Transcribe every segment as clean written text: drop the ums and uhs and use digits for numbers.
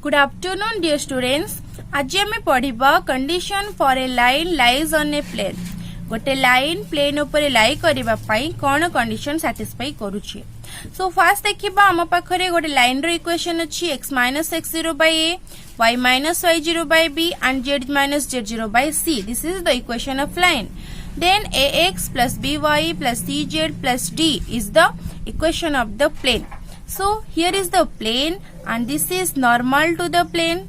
Good afternoon, dear students. आज आम पढ़ा condition for a line lies on a plane. गोटे लाइन प्लेन ऊपर लाई करने कौन कंडीशन सैटिस्फाई करुचे. सो फास्ट देखा आम पाखे गोटे लाइन इक्वेशन अच्छी x minus x zero by a, y minus y zero by b and z minus z zero by c. This is the equation of line. Then ax plus by plus cz plus d is the equation of the plane. So here is the plane and this is normal to the plane.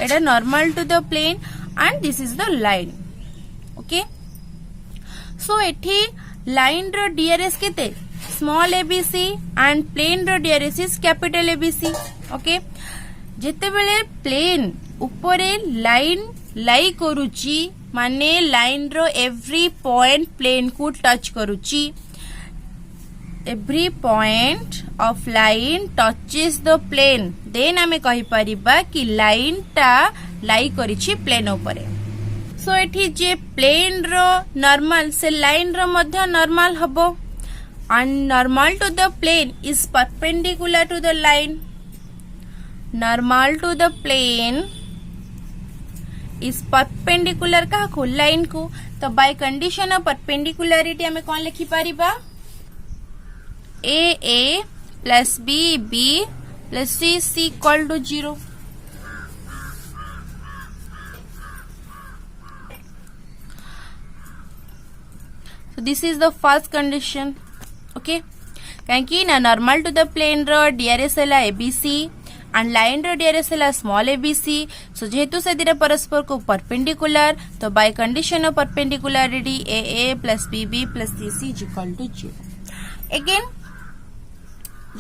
It is normal to the plane and this is the line. Okay. So एठी line रो DRS केते small abc and plane रो DRS is capital ABC. Okay. जेते बेले plane ऊपरे line lie करूची माने line रो एवरी पॉइंट प्लेन को टच करूची. Every point of line touches the plane. Then आमे कहि परिबा कि लाइन टा लाई करिछि प्लेन ऊपरे. सो एठी जे प्लेन रो नॉर्मल से लाइन रो मध्य नॉर्मल हबो and normal to the plane is perpendicular to the line. Normal to the plane is perpendicular का को लाइन को. तो बाय कंडीशन ऑफ परपेंडिकुलरिटी हमें कौन लिखि परिबा A plus B plus C equal to 0. So this is the first condition. Okay. कहीं ना नॉर्मल टू द प्लेन रो DRS है ABC and line रो DRS है स्मॉल abc. सो जेहेतु से दिरा परस्पर को परपेंडिकुलर तो by condition of perpendicularity A plus B plus C is equal to 0. Again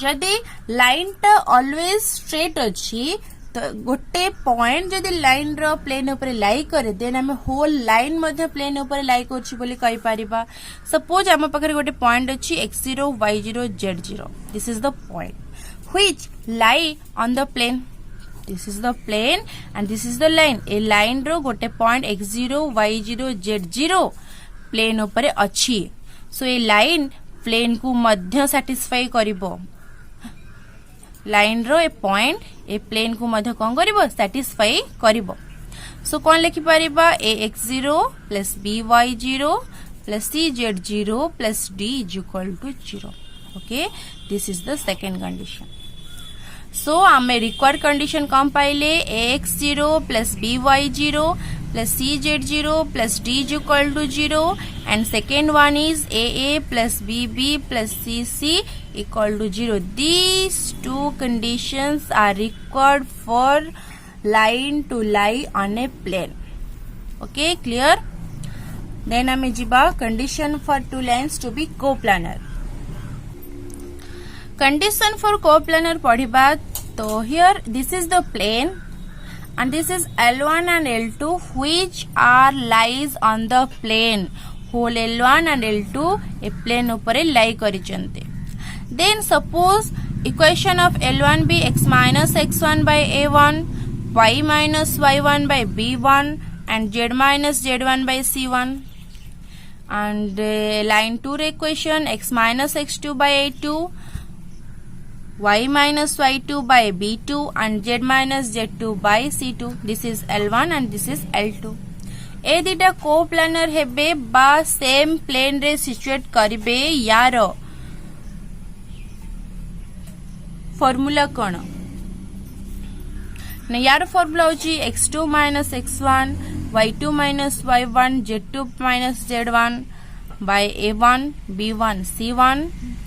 जदि लाइन टा ऑलवेज स्ट्रेट अच्छी तो गोटे पॉइंट जदि लाइन रो प्लेन ऊपर लाई करे देन हमें होल लाइन मध्ये प्लेन ऊपर लाई करछि बोली कहि परिबा. सपोज हम पाखरे गोटे पॉइंट अच्छी x0 y0 z0. This is the point which lie on the plane. This is the plane and this is the line. A line रो गोटे point x0 y0 z0 plane ऊपर अच्छी. सो ए लाइन प्लेन को मध्य satisfy करिवो. Line रो ए point ए plane को मध्य कौन करिवो सैटिस्फाई करिवो. सो कौन लिखि परिबा ax0 plus by0 plus cz0 plus d is equal to 0. Okay, this is the second condition. So हमें रिक्वायर्ड कंडीशन कौन पाइले ax0 plus by0 plus cz0 plus d is equal to 0 and second one is aa plus bb plus cc equal to 0. These two conditions are required for line to lie on a plane. Okay, clear? Then हमें जिबा condition for two lines to be coplanar. Condition for coplanar पढ़िबा तो here this is the plane and this is L1 and L2 which are lies on the plane. Whole L1 and L2 a plane ऊपर lie करिचंते. Then suppose equation of L1 be x minus x1 by a1, y minus y1 by b1 and z minus z1 by c1 and line 2 equation x minus x2 by a2, y minus y2 by b2 and z minus z2 by c2. This is L1 and this is L2. ए दिटा coplanar हेबे बा same plane रे situate करिबे. यार formula कोन न यार formula होची x2 minus x1 y2 minus y1 z2 minus z1 by a1 b1 c1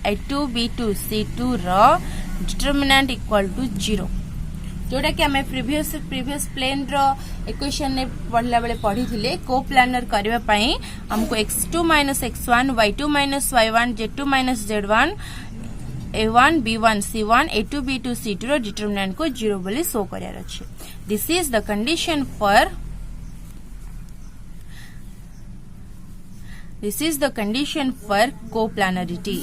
a2 b2 c2 रो डिटरमिनेंट इक्वल टू 0. जोटा कि हमें प्रीवियस प्लेन रो इक्वेशन ने पढ़ला बेले पढ़ी थिले. कोप्लानर करबा पई हमको x2 minus x1 y2 minus y1 z2 minus z1 a1 b1 c1 a2 b2 c2 रो डिटरमिनेंट को 0 बोली शो करियार अछि. This is the condition for coplanarity.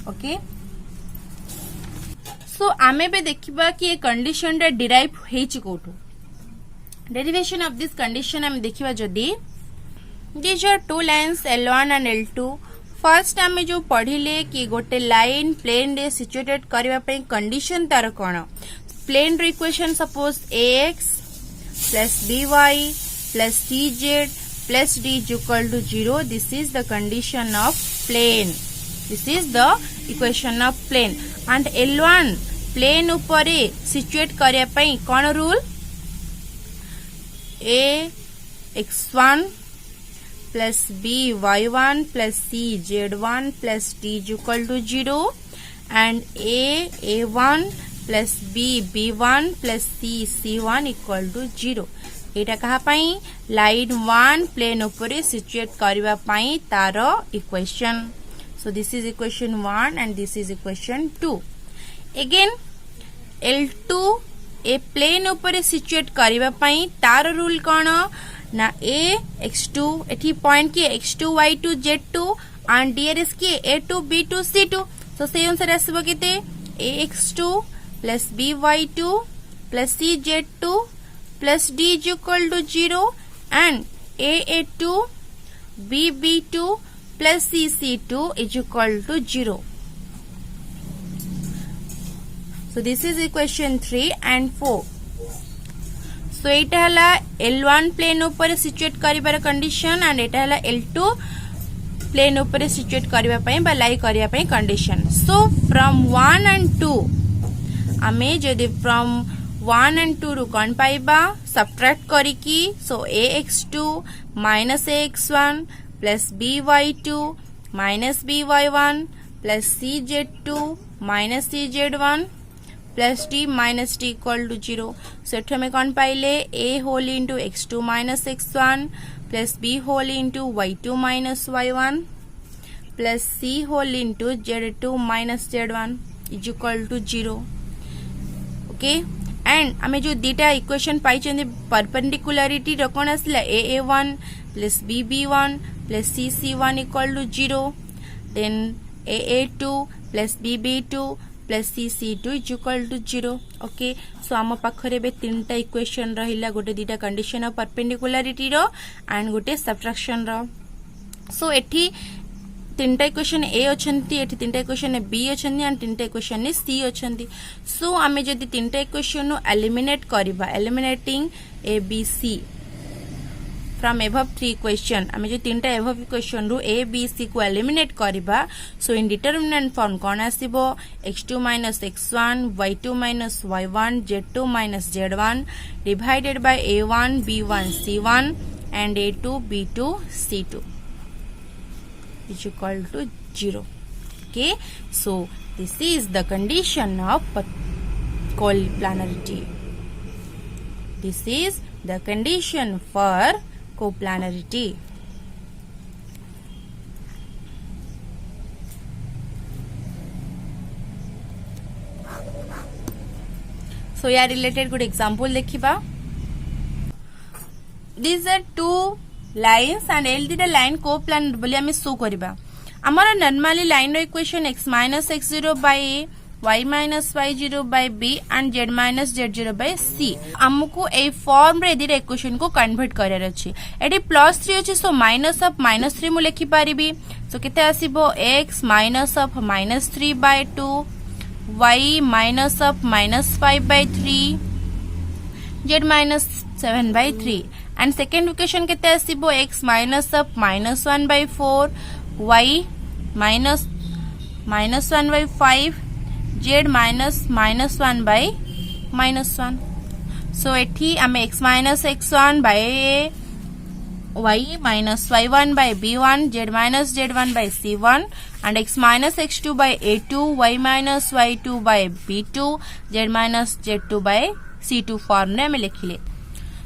Okay. So आमे बे देखिबा कि ये कंडीशन रे डिराइव हेछि कोठो. डेरिवेशन ऑफ दिस कंडीशन हम देखिबा जदी these are two lines L1 and L2 first आम जो पढ़िले कि गोटे लाइन प्लेन रे सिचुएटेड करबा पई कंडीशन तार कोन प्लेन रो equation suppose ax plus by plus tz plus d is equal to 0. This is the condition of plane. This is the equation of plane. And L1 plane उपरे situate करिया पई कोन rule a x1 plus b y1 plus c z1 plus d is equal to 0 and a1 plus b b1 plus c c1 equal to 0. एटा कहा पाई line 1 plane उपरे situate करबा पाई तार equation. So this is equation 1 and this is equation 2. Again L2 A plane उपरे situate करबा पाई तार rule कोन ना a x2 एठी point की x2 y2 z2 and dearest की a2 b2 c2. सो से अनुसार आसीबो केते ax2 plus by2 plus cz2 plus d is equal to 0 and aa2 bb2 plus cc2 is equal to 0. So this is equation 3 and 4. So एटा हला L1 plane ऊपर situate करिबार condition and एटा हला L2 plane ऊपर situate करिबा पई बा लाई करिया पई condition. So from 1 and 2 आमे जदि फ्रॉम 1 and 2 रु कोन पाइबा सबट्रैक्ट करिकी. सो ax2 minus ax1 plus by2 minus by1 plus cz2 minus cz1 plus d minus d equal to 0. So एठो में कौन पाइले a whole into x2 minus x1 plus b whole into y2 minus y1 plus c whole into z2 minus z1 is equal to 0. Okay, and आमे जो दीटा equation पाई चंदे perpendicularity रो कोन आसला aa1 plus bb1 plus cc1 equal to 0. Then aa2 plus bb2 plus cc2 is equal to 0. Okay, so आम पाखरे बे तीनटा equation रहिला गोटे दीटा कंडीशन ऑफ परपेंडिकुलरिटी रो एंड गोटे सब्ट्रैक्शन रो. सो एठी तीनटा इक्वेशन ए अछंती एठी तीनटा इक्वेशन बी अछंती एंड तीनटा इक्वेशन सी अछंती. सो आमे जदि तीनटा इक्वेशन नु एलिमिनेट करबा eliminating A B C from above 3 equation आमे जो तीनटा एबव इक्वेशन रु ए बी सी को एलिमिनेट करबा. सो इन determinant form cone आसीबो x2 minus x1 y2 minus y1 z2 minus z1 divided by a1 b1 c1 and a2 b2 c2 is equal to 0. Okay, so this is the condition of coplanarity. This is the condition for coplanarity. So yeah, related good example देखिबा. These are two lines and L dita line coplanar बोली हमें show करबा. हमारा normally line row equation x minus x0 by a y minus y0 by b and z minus z0 by c. हमको ए form रे दिरा equation को convert करार अछि. Eighty +3 अछि सो माइनस ऑफ -3 मु लिखि पारिबी. सो केते आसीबो x minus of -3 by 2 y minus of -5 by 3 z minus 7 by 3 and second equation केते आसीबो x minus of -1 by 4 y minus -1 by 5 z minus -1 by -1. So एठी आमे x minus x1 by a y minus y1 by b1 z minus z1 by c1 and x minus x2 by a2 y minus y2 by b2 z minus z2 by c2 form ने आमे लिखिले.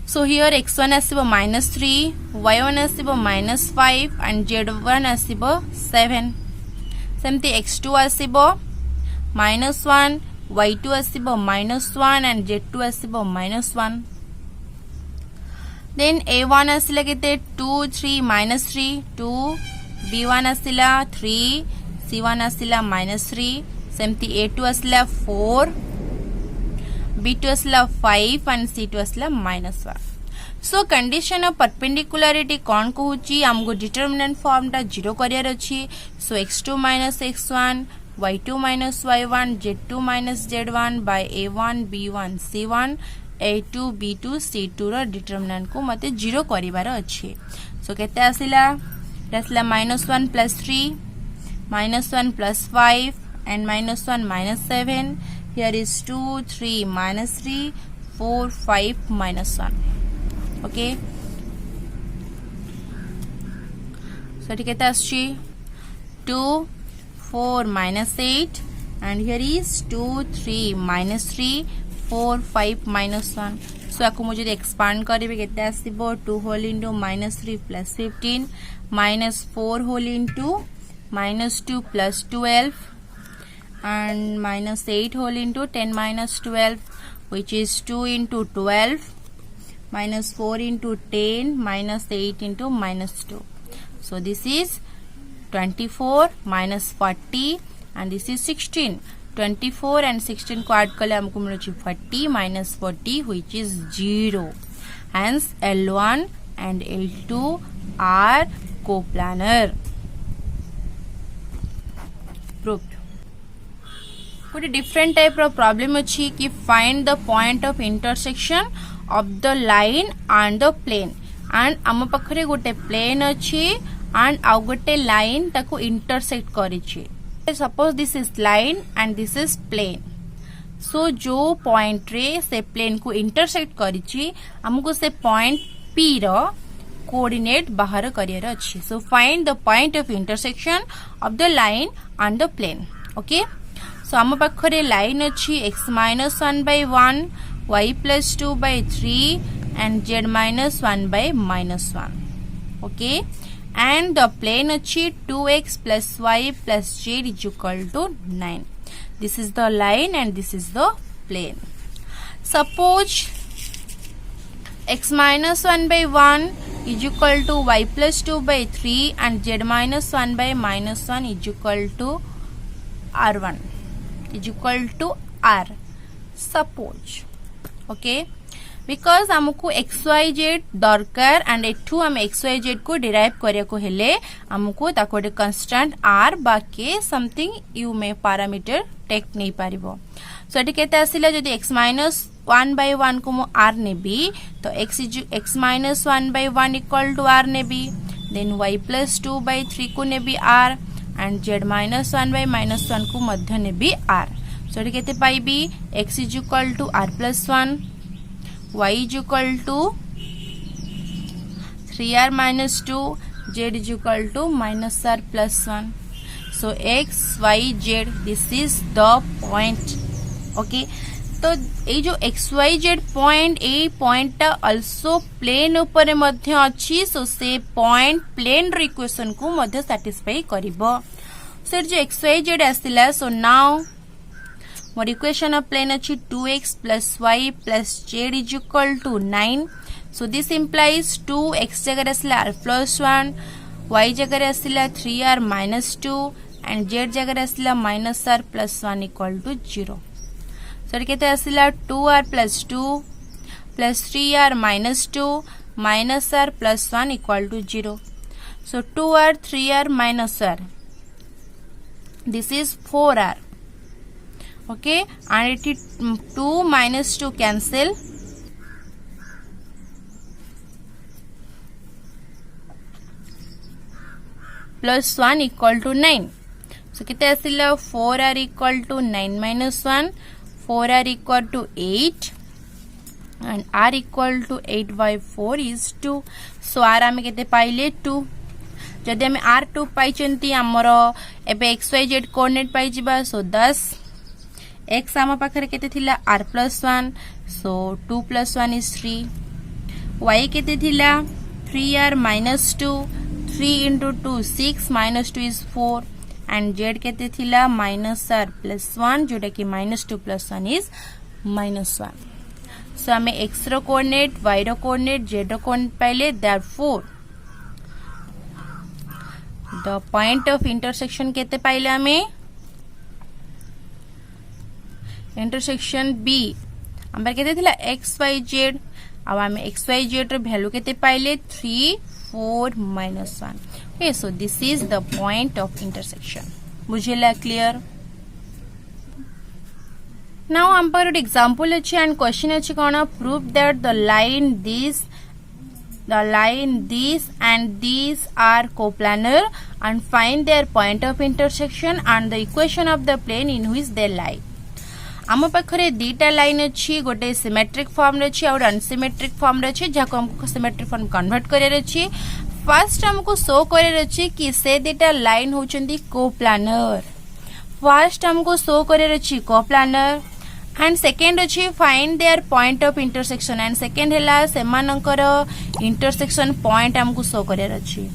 So here x1 आसीबो -3 y1 आसीबो -5 and z1 आसीबो 7. सेमती x2 आसीबो -1 y2 आसीबो -1 and z2 आसीबो -1. Then a1 आसिला केते 2 3 -3 2 b1 आसिला 3 c1 आसिला -3 सेमती a2 आसिला 4 b2 आसिला 5 and c2 आसिला -1. So condition of perpendicularity कौन कहूची हमको determinant form टा 0 career अछि सो x2 minus x1 y2 minus y1 z2 minus z1 by a1 b1 c1 a2 b2 c2 रो determinant को मते 0 करिवार अछि सो केते आसिला रसला -1 plus 3 -1 plus 5 and -1 minus 7 here is 2 3 minus 3 4 5 minus 1 okay so it केते आछि 2 4 minus 8 and here is 2 3 minus 3 4 5 minus 1 so आपको मुझे expand करेबे केते आसीबो 2 whole into -3 plus 15 minus 4 whole into -2 plus 12 and minus 8 whole into 10 minus 12 which is 2 into 12 minus 4 into 10 minus 8 into minus 2 so this is 24 minus 40 and this is 16 24 and 16 को add करले हमको मिलुची 40 minus 40 which is 0 hence L1 and L2 are coplanar proved गोटे different type रो problem अछि कि find the point of intersection of the line and the plane एंड आम पाखरे गोटे प्लेन अछि एंड आउ गोटे लाइन ताको इंटरसेक्ट करिछि suppose this is line and this is plane so जो पॉइंट रे से प्लेन को इंटरसेक्ट करिछि हमको से पॉइंट पी रो कोऑर्डिनेट बाहर करियर अछि so find the point of intersection of the line and the plane okay so आम पाखरे लाइन अच्छी x minus 1 by 1 y plus 2 by 3 and z minus 1 by minus 1 okay and the plane अच्छी 2x plus y plus z is equal to 9 this is the line and this is the plane suppose x minus 1 by 1 is equal to y plus 2 by 3 and z minus 1 by minus 1 is equal to r1 is equal to r suppose okay because हमको xyz दरकार and एठू हम xyz को derive करिया को हेले हमको ताको एक कांस्टेंट r बाके समथिंग यू में पैरामीटर टेक नहीं पारिबो सो एटी केते आसिला जदी x minus 1 by 1 को मो r नेबी तो x minus 1 by 1 equal to r navy then y plus 2 by 3 को नेबी r and z minus 1 by minus 1 को मध्य नेबी r so एटी केते पाइबी x is equal to r plus 1 y is equal to 3r minus 2 z is equal to minus r plus 1 so x y z this is the point okay तो ए जो xyz point A point टा also plane ऊपर मध्य अछि सो से point plane रो equation को मध्य satisfy करिवो सर जो xyz आसिला सो नाउ मोर इक्वेशन ऑफ प्लेन अछि 2x plus y plus z is equal to 9 so this implies 2x जगह आसिला r plus 1 y जगह आसिला 3r minus 2 and z जगह आसिला minus r plus 1 equal to 0 sir केते आसिला 2r plus 2 plus 3r minus 2 minus r plus 1 equal to 0 so 2r 3r minus r this is 4r okay and it 2 minus 2 cancel plus 1 equal to 9 so केते आसिला 4r equal to 9 minus 1 4r equal to 8 and r equal to 8 by 4 is 2 so r आमे केते पाइले 2 जदि आमे r2 पाइचंती हमरो एबे xyz coordinate पाइ जिबा so 10 x आमा पाखरे केते थिला r plus 1 so 2 plus 1 is 3 y केते थिला 3r minus 2 3 into 2 6 minus 2 is 4 and z केते थिला minus r plus 1 जोटा कि minus 2 plus 1 is minus 1 so हमें x रो कोऑर्डिनेट y रो कोऑर्डिनेट z रो कोऑर्डिनेट पाइले therefore the point of intersection केते पाइले हमें इंटरसेक्शन B अंबर केते थिला x y z आम XYZ वैल्यू के पाइले 3 4 -1 okay so this is the point of intersection बुझेला क्लियर नाउ हम पर एग्जांपल अच्छे एंड क्वेश्चन अच्छे कौन prove that the line this and these are coplanar and find their point of intersection and the equation of the plane in which they lie आम पाखे दीटा line अच्छी गोटे symmetric form अच्छी और unsymmetric form अच्छी जहाँ हमको सिमेट्रिक फॉर्म कन्वर्ट करार अच्छी फर्स्ट हमको शो करार अच्छी कि से दीटा लाइन होचंदी कोप्लानर फर्स्ट हमको शो करार अच्छी कोप्लानर एंड सेकेंड अच्छी find their point of intersection and second है सेमानकर इंटरसेक्शन पॉइंट हमको शो करार अच्छी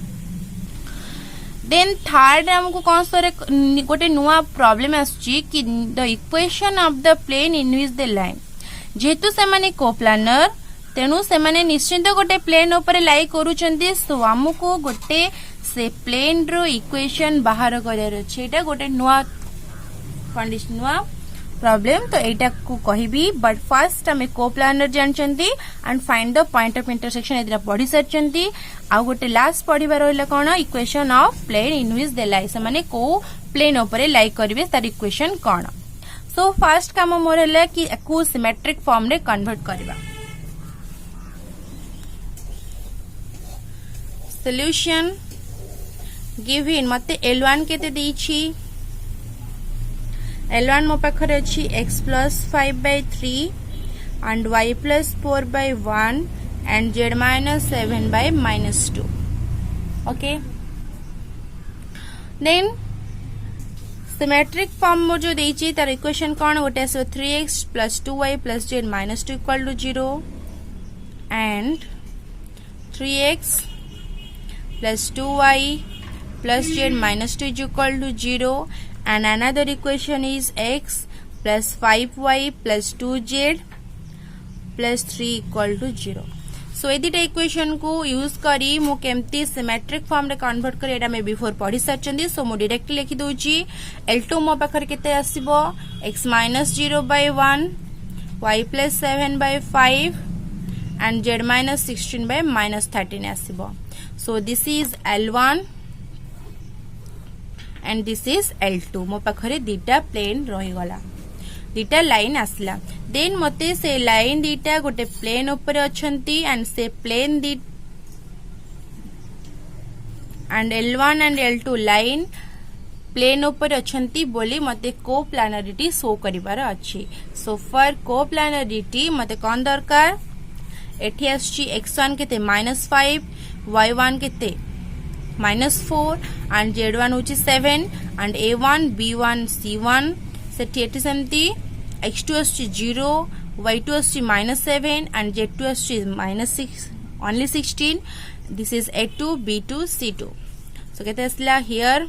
देन थर्ड हमको कौन सा गोटे नुआ प्रॉब्लम आसुची कि the equation of the plane in which the line जेहेतु से माने कोप्लानर तेणु से माने निश्चिंत गोटे प्लेन ऊपर लाई करूचंती सो हमको गोटे से प्लेन रो इक्वेशन बाहर करार अछि एटा गोटे नुआ कंडीशन नुआ प्रॉब्लम तो एटा को कहिबी बट फर्स्ट हमें कोप्लानर जानचंती and find the point of intersection एदिरा पढ़ी सरचंती आ गोटे लास्ट पढ़िबा रहला कोन equation of plane in which they lie से माने को प्लेन ऊपर लाई करबे तार इक्वेशन कोन सो फर्स्ट काम मोर हैला कि को सिमेट्रिक फॉर्म रे कन्वर्ट करबा सॉल्यूशन गिवन मते L1 केते देछि L1 मो पाखर अच्छी x plus 5/3 and y plus 4/1 and z minus 7/-2 okay then symmetric form मो जो देछि तार इक्वेशन कोन गोटे आसो 3x plus 2y plus z minus 2 equal to 0 and 3x plus 2y plus z minus 2 is equal to 0 and another equation is x plus 5y plus 2z plus 3 equal to 0 so ए दिटा equation को use करी मु केमती symmetric form रे convert करी एटा मैं before पढ़ी सरचंदी सो मु डायरेक्ट लिखि दोची L2 मो पाखर केते आसीबो x minus 0/1 y plus 7/5 and z minus 16/-13 आसीबो so this is L1 and this is L2 मो पाखरे दीटा प्लेन रही गला दीटा लाइन आसला देन मते से लाइन दीटा गोटे प्लेन ऊपर अछंती एंड से प्लेन दी and L1 and L2 line plane ऊपर अछंती बोली मते कोप्लानरिटी शो करिवार अछि सो फॉर कोप्लानरिटी मते कोन दरकार एठी आछि x1 केते -5 y1 केते -4 and z1 which is 7 and a1 b1 c1 सेठी एठी सेमती x2 is 0 y2 is -7 and z2 is -6 only 16 this is a2 b2 c2 so केते असला here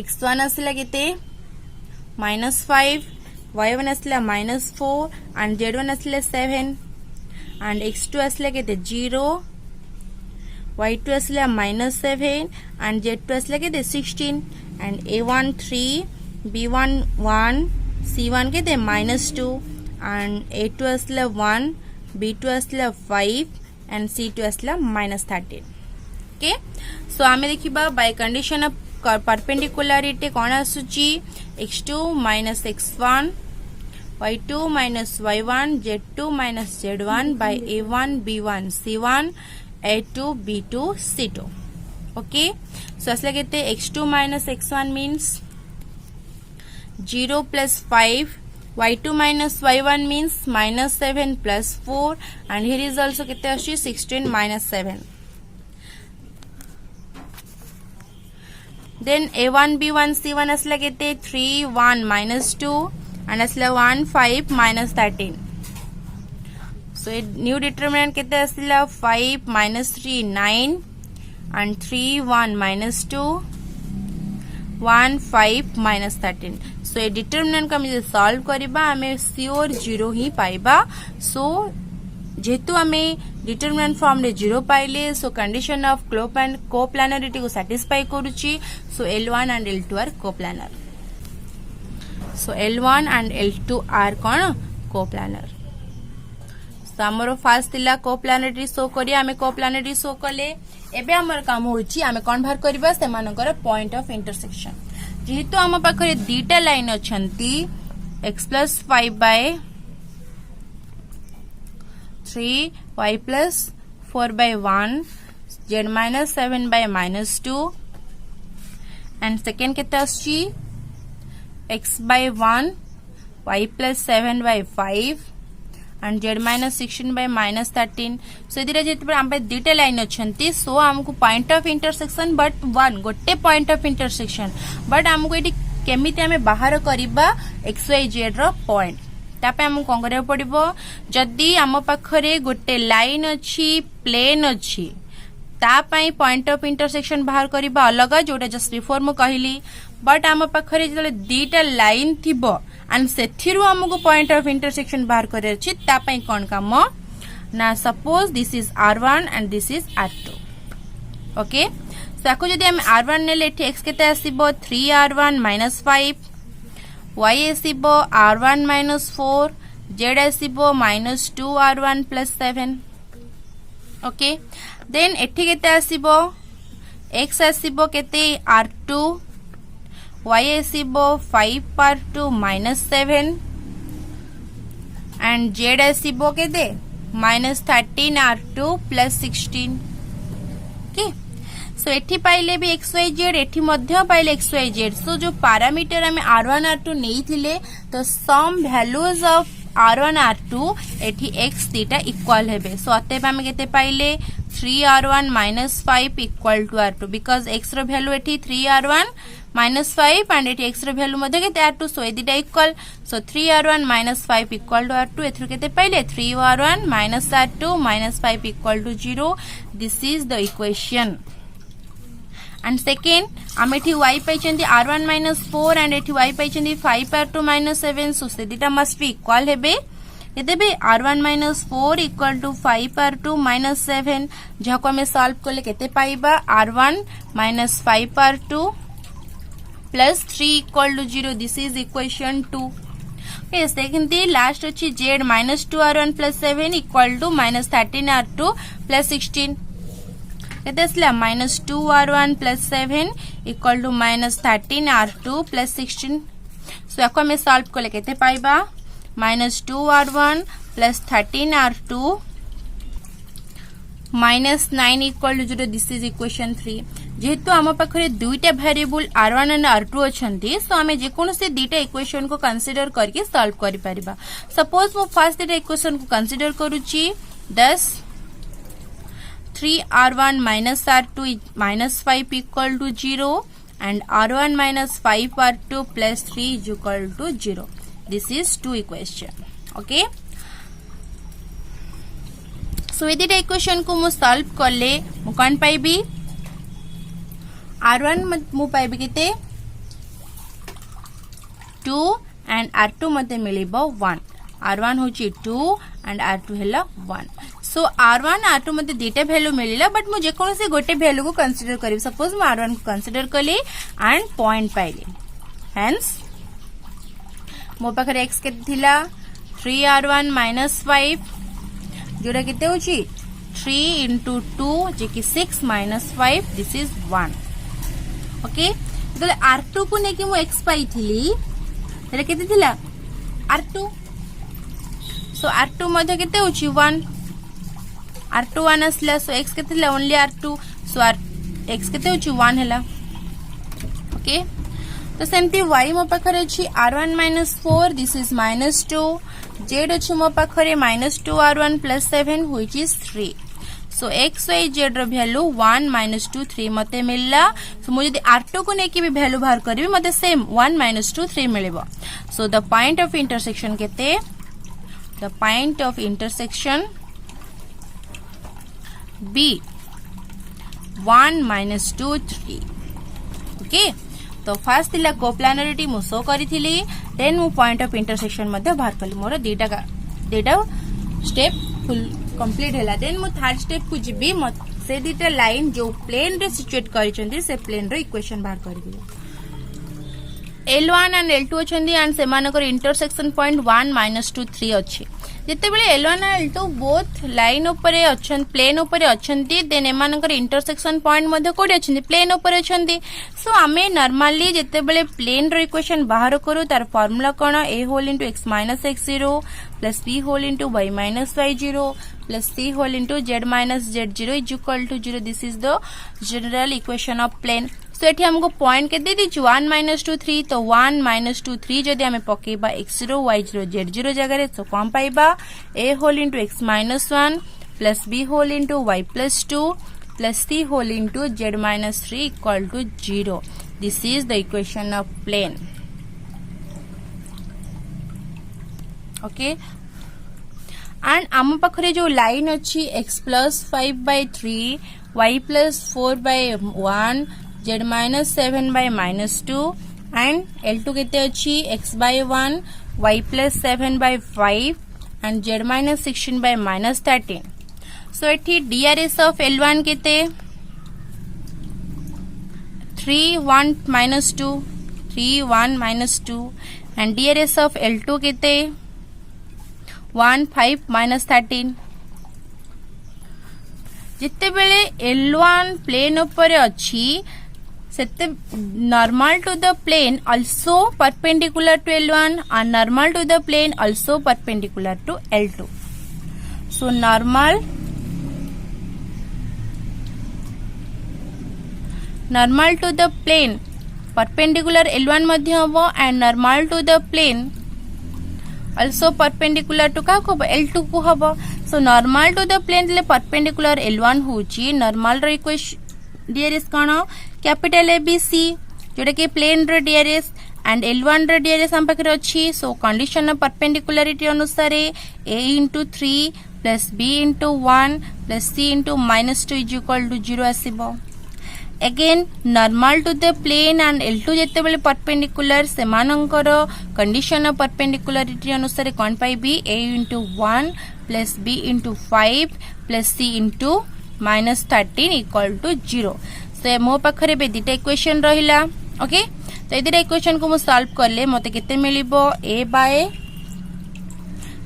x1 असला केते -5 y1 असला -4 and z1 असला 7 and x2 असला केते 0 y2 असला -7 and z2 असला केते 16 and a1 3 b1 1 c1 केते -2 and a2 असला 1 b2 असला 5 and c2 असला -13 ओके सो आमे देखिबा बाय कंडीशन ऑफ परपेंडिकुलरिटी कोन आसुची x2 - x1 y2 - y1 z2 - z1 by a1 b1 c1 a2 b2 c2 okay so asla kete x2 - x1 means 0 plus 5 y2 - y1 means -7 plus 4 and here is also kete ashi 16 - 7 then a1 b1 c1 asla kete 3 1 -2 and asla 1 5 -13 so new determinant kete asila 5 -3 9 and 3 1 -2 1 5 -13 so A determinant को हमें solve करिबा हमें sure 0 ही पाइबा so जेतु हमें determinant form रे 0 पाइले so condition of coplanarity को satisfy करूची so L1 and L2 are coplanar so L1 and L2 are cone coplanar तो आमर फास्ट थिला कोप्लानेटरी शो करिया आमे कोप्लानेटरी शो कले एबे हमर काम होची आमे कोन बाहर करबा से मानकर पॉइंट ऑफ इंटरसेक्शन जेहेतु आम पाखरे दीटा line अछंती x plus 5 by 3 y plus 4 by 1 z minus 7 by minus 2 and second केते आछी x by 1 y plus 7 by 5 and z minus 16 by minus 13 so दिरा जेते हम दीटा लाइन अछंती सो हमको point of intersection but one गोटे point of intersection but हमको eighty केमिति आमे बाहर करिबा xyz रो पॉइंट तापे हम कोन करे पड़िबो जदी हम पाखरे गोटे लाइन अछि प्लेन अछि ता पई पॉइंट ऑफ इंटरसेक्शन बाहर करिबा अलग जोटा जस्ट बिफोर मु कहिली बट हम पाखरे जले दीटा लाइन थिबो एंड सेथिरु हमको पॉइंट ऑफ इंटरसेक्शन बाहर करे अछि ता पई कोन काम ना suppose this is r1 and this is r2 okay ताको जदी हम r1 नेले एठी x केते आसीबो 3r1 - 5 y आसीबो r1 - 4 z आसीबो -2r1 + 7 ओके देन एठी केते आसीबो x आसीबो केते r2 y आसीबो 5r2 - 7 एंड z आसीबो केते -13r2 + 16 ओके सो एठी पाइले भी xyz एठी मध्य पाइले xyz सो जो पैरामीटर हमें r1 r2 नहीं थिले तो some values of r1 r2 एठी x दीटा इक्वल हेबे सो अतएव हमें केते पाइले 3r1 - 5 equal to r2 because x रो वैल्यू एठी 3r1 - 5 एंड एठी x रो वैल्यू मध्य केते r2 सो ए दीटा equal so 3r1 - 5 equal to r2 एथरो केते पाइले 3r1 - r2 - 5 equal to 0 this is the equation and second हम एठी y पाइचंती r1 - 4 and एठी y पाइचंती 5r2 - 7 सो से दीटा मस्ट बी इक्वल हेबे केते बे r1 - 4 इक्वल टू 5r2 - 7 जहाको हमें सॉल्व करले केते पाइबा r1 - 5r2 + 3 equal to 0 this is equation 2 yes देखंती लास्ट अछि z -2r1 + 7 equal to -13r2 + 16 केते असला -2r1 + 7 इक्वल टू -13r2 + 16 सो याको हमें सॉल्व करले केते पाइबा -2r1 + 13r2 -9 equal to 0 this is equation 3 जेहेतु आम पाखरे दुईटा वेरिएबल r1 एंड r2 अछंती सो हमें जे कोनोसी दुईटा इक्वेशन को कंसीडर करके सॉल्व करि परिबा सपोज मो फर्स्ट दुईटा इक्वेशन को कंसीडर करूची 10 3r1 - r2 -5 equal to 0 and r1 - 5r2 plus 3 is equal to 0. This is 2 equation. Okay. So ये दीटा इक्वेशन को मु सॉल्व करले मु कौन पाइबी r1 मु पाइबी केते 2 and r2 मते मिलिबो 1 r1 होची 2 and r2 Hella 1 so r1 r2 मते दीटा वैल्यू मिलिला बट मु जे कोनोसी गोटे वैल्यू को कंसीडर करी सपोज मु r1 को कंसीडर कली एंड पॉइंट पाइली हेंस मो पाखरे x केते थिला 3r1 - 5 जोरा केते होची 3 into 2 जे कि 6 - 5 दिस इज 1 ओके तो r2 को नेकी मु x पाई थिली तेरे केते थिला r2 सो r2 मध्ये केते होची 1 r2 1 असला सो x केते थिला ओनली r2 सो x केते होची 1 हेला ओके तो सेमती y मो पाखरे अछि r1 - 4 दिस इज -2 z अछि मो पाखरे -2r1 + 7 which is 3 so x y z रो वैल्यू 1 -2 3 मते मिलला सो मु जदी r2 को नेकी भी वैल्यू बाहर करबी मते सेम 1 -2 3 मिलेबो so the point of intersection केते the point of intersection B 1 -2 3 okay तो फर्स्ट थिला कोप्लानरिटी मु शो करिथिली देन मु पॉइंट ऑफ इंटरसेक्शन मध्ये बाहर कली मोर दीटा स्टेप फुल कंप्लीट हैला देन मु थर्ड स्टेप को जिबी से दीटा लाइन जो प्लेन रे सिचुएट करिसंती से प्लेन रो इक्वेशन बाहर करबी L1 and L2 अछंदी एंड सेमानकर इंटरसेक्शन पॉइंट 1 -2 3 अछि जेतेबेले L1 और L2 बोथ लाइन ऊपर अछन प्लेन ऊपर अछंती देन एमानकर इंटरसेक्शन पॉइंट मध्ये कोडी अछंती प्लेन ऊपर अछंती सो आमे नॉर्मली जेतेबेले प्लेन रो इक्वेशन बाहर करू तार फार्मूला कोन a whole into x - x0 plus b whole into y - y0 plus c whole into z minus z0 is equal to 0. This is the general equation of plane. So एठी हमको point के दे दीची 1 -2 3 तो 1 -2 3 जदि हमें पकेबा x0 y0 z0 जगह रे तो कौन पाइबा a whole into x - 1 plus b whole into y plus 2 plus c whole into z minus 3 equal to 0. This is the equation of plane. Okay. And आम पाखरे जो लाइन अच्छी x plus 5/3 y plus 4/1 z minus 7/-2 and L2 केते अच्छी x/1 y plus 7/5 and z minus 16/-13. So एठी DRS of L1 केते 3 1 -2 3 1 -2 and DRS of L2 केते 1 5 -13 जिते बेले L1 प्लेन ऊपर अच्छी सेते normal to the plane also perpendicular to L1 and normal to the plane also perpendicular to L2. So normal to the plane perpendicular L1 मध्ये हबो and normal to the plane also perpendicular to का को L2 को हबो. So normal to the plane ले perpendicular L1 होची normal रो equation DRS कोन कैपिटल ABC जोटा कि प्लेन रो DRS and L1 रो DRS हम पाखरे अछि. So कंडीशन ऑफ परपेंडिकुलरिटी अनुसार a into 3 plus b into 1 plus c into -2 is equal to 0 आसीबो. Again normal to the plane and L2 जेते बेले परपेंडिकुलर सेमानंकर कंडीशन ऑफ परपेंडिकुलरिटी अनुसार कोन पाइबी a into 1 plus b into 5 plus c into -13 equal to 0. So मो पाखरे बे दिटा equation रहिला. Okay तो ए दिटा equation को मो सॉल्व करले मते केते मिलिबो a by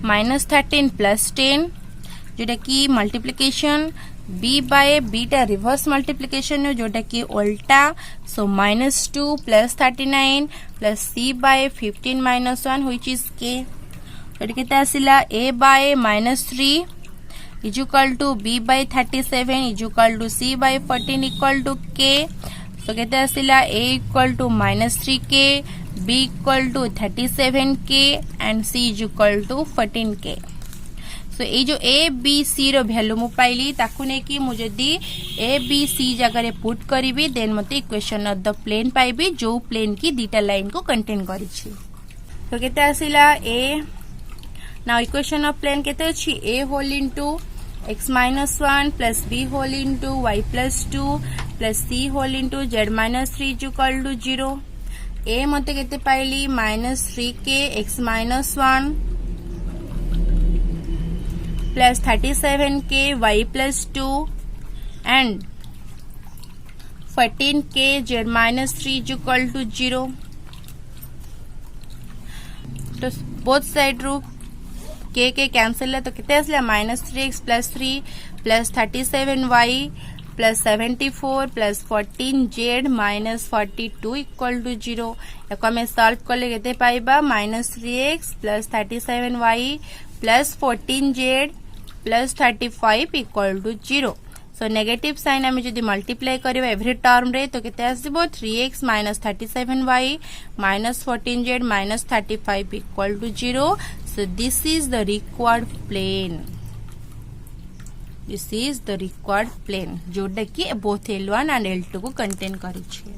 -13 plus 10 जोटा कि मल्टीप्लिकेशन b by b टा रिवर्स मल्टीप्लिकेशन जोटा कि उल्टा. सो -2 plus 39 plus c by 15 - 1 which is k. तो केते आसिला a by -3 is equal to b by 37 is equal to c by 14 equal to k. तो केते आसिला a equal to -3k, b equal to 37k and c is equal to 14k. सो ये जो ए B सी रो value मु पाइली ताकू ने कि मु जदी ए बी सी जगह रे पुट करिवि देन मते इक्वेशन ऑफ द प्लेन पाइबी जो प्लेन की दीटा लाइन को कंटेन करि छी. तो केते आसिला ए नाउ इक्वेशन ऑफ प्लेन केते अछि a whole into x -1 plus b whole into y plus 2 plus c whole into z minus 3 equal to 0. a मते केते पाइली -3k x -1 plus 37k y plus 2 and 14k z minus 3 is equal to 0. तो both side रू k के cancel है तो कितने असले -3x plus 3 plus 37y plus 74 plus 14z minus 42 equal to 0. याको हमें सॉल्व करले केते पाइबा -3x plus 37y plus 14z plus 35 equal to 0. So negative sign आमे जदि मल्टीप्लाई करिबा एवरी टर्म रे तो केते आसीबो 3x minus 37y minus 14z minus 35 equal to 0. So this is the required plane. This is the required plane जोटा कि both L1 and L2 को contain करि छै.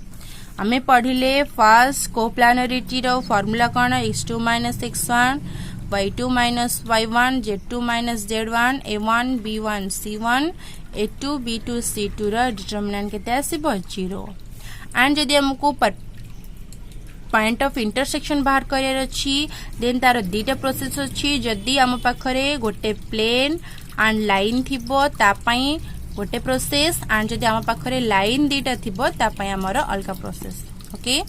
आमे पढिले फर्स्ट कोप्लानरिटी रो फार्मूला कोन x2 minus x1 y2 minus y1 z2 minus z1 a1 b1 c1 a2 b2 c2 रा determinant केते आसीबो 0. And जदि हमको पॉइंट ऑफ इंटरसेक्शन बाहर करियर अछि देन तार दीटा प्रोसेस अछि. जदि हम पाखरे गोटे प्लेन एंड लाइन थिबो ता पई गोटे प्रोसेस एंड जदि हम पाखरे लाइन दीटा थिबो ता पई हमर अलगा प्रोसेस. ओके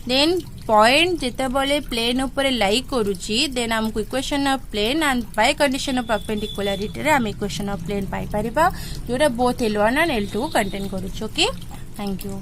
देन पॉइंट जेतेबेले प्लेन ऊपर लाई करूची देन हमको equation of plane and by condition of perpendicularity रे हम इक्वेशन ऑफ प्लेन पाई परिबा जोरा बोथ L1 एंड L2 को कंटेन करूची। Okay, thank you.